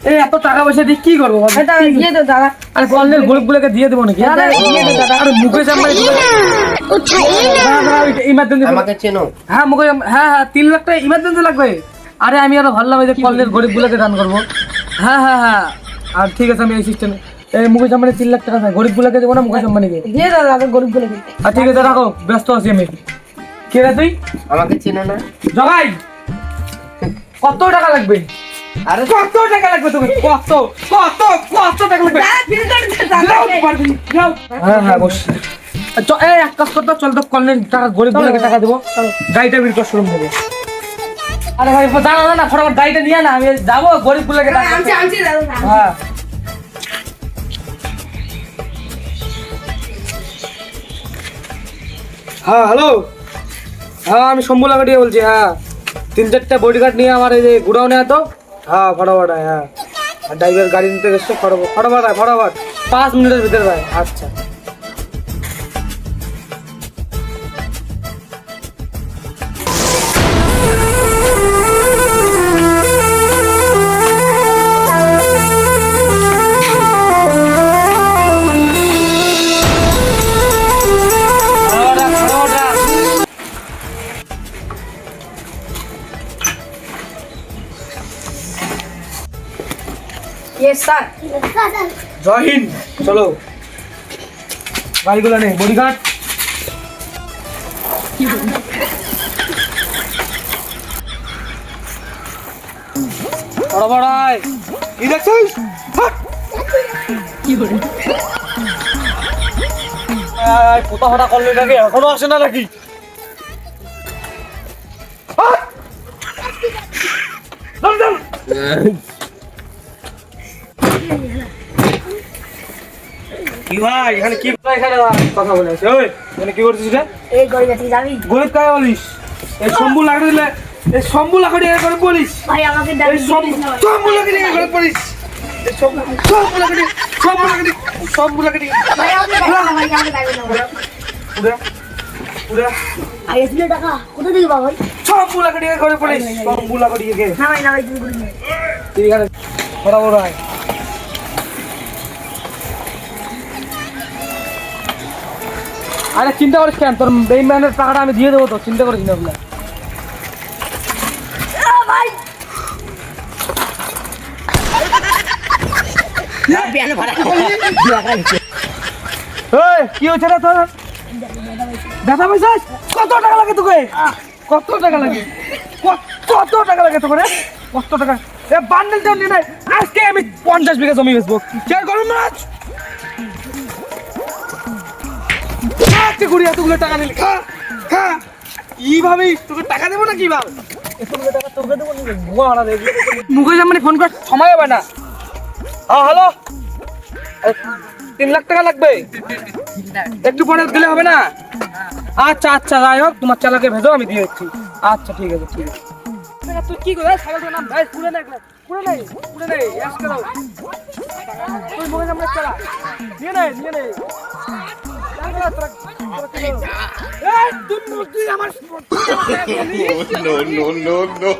এই এত টাকা পয়সা দিয়ে কি করবো? দিয়ে দে দাদা। আরে কর্নেল গরিবগুলোকে দিয়ে দেবো নাকি? দিয়ে দে দাদা। আরে মুকেশ আম্বানি ইমার্জেন্সি আমাকে চেনো? হ্যাঁ মুকেশ হ্যাঁ 3 লাখ টাকা ইমার্জেন্সি লাগবে। আরে আমি আরো ভাবলাম যে কর্নেল গরিবগুলোকে দান করবো। হ্যাঁ আর ঠিক আছে আমি এই সিস্টেমে এই মুকেশ আম্বানি 3 লাখ টাকা দেয় গরিবগুলোকে দেবো না মুকেশ আম্বানিকে? দিয়ে দে দাদা গরিবগুলোকে। আর ঠিক আছে রাখো ব্যস্ত আছি আমি। কে রে তুই? আমাকে চেনো না? জগাই কত টাকা লাগবে? আরে কত টাকা লাগবে তোকে? কত টাকা লাগবে? হ্যাঁ বস। এই এক কাজ করতে চল তো কর্নেল টাকা গরিবগুলোকে টাকা দেবো। গাড়িটা বের কর শোরুম থেকে। আরে ভাই জানা ফটাফট গাড়িটা নিয়ে না আমি যাবো গরিবগুলোকে টাকা আনছি দাদা। হ্যাঁ হ্যালো হ্যাঁ আমি শম্ভু লাগাটিয়া বলছি। হ্যাঁ 3-4টা বডিগার্ড নিয়ে আমার এই যে গুডাউনে এত হ্যাঁ ফটাফট হ্যাঁ আর ড্রাইভার গাড়ি নিতে এসছে ফটাফট 5 মিনিটের ভিতরে ভাই। আচ্ছা ইয়েস স্যার। জয় হিন্দ। চলো গাড়িগুলো নেই বডিগার্ড ফটাফট আয়। কি দেখছিস? কোথা হঠাৎ করলে নাকি এখনো আসে না নাকি? কি ভাই এখানে কি এখানে কথা বলে আছে? ওই এখানে কি করছিস রে? এই গরিবে তুই যাবি? গরিব কাকে বলিস? এই শম্ভু লাগাই দিলে এই শম্ভু লাগাই করে বলিস? ভাই আমাকে এই ডাকি। শম্ভু লাগাই করে বলিস? এই শম্ভু লাগাই ভাই আমাকে ডাকি না, ভাই আমাকে ডাকি না। পুরা আগে ছিল টাকা কোথা থেকে পাবো ভাই? শম্ভু লাগাই করে বলিস? শম্ভু লাগাই কে না ভাই না ভাই তুমি গরিব নয়। তুই এখানে বরাবর আয়। আরে চিন্তা করিস কেন? তোর বেইমানের টাকাটা আমি দিয়ে দেবো তো, চিন্তা করিস না আপনার। ভাই কি হচ্ছে রে তোর? ব্যথা পাইছিস? কত টাকা লাগে তোকে? কত টাকা লাগে? কত টাকা লাগে তোকে রে? কত টাকা? এ বান্ডেল দাও নিয়ে নাই। আজকে আমি 50 বিঘা জমি বেচবো। চার গরম মাছ। আজকে গুড়ি এতগুলো টাকা নিলি। খা। কিভাবে তোকে টাকা দেবো না কিভাবে? এতগুলো টাকা তোকে দেবো নাকি? ভুয়া হারা দেবি। মুকেশ আম্বানি ফোন করার সময় হবে না। হ্যাঁ হ্যালো 3 লাখ টাকা লাগবে। একটু পরে দিলে হবে না? আচ্ছা যাই হোক তোমার চালাকে ভেজো আমি দিয়ে দিচ্ছি। আচ্ছা ঠিক আছে তুই কি করে সাইকেলটার নাম ভাই পুরে নেই আজকে দাও তুই মুকেশ আম্বানি চালা নিয়ে নে তুই আমার no.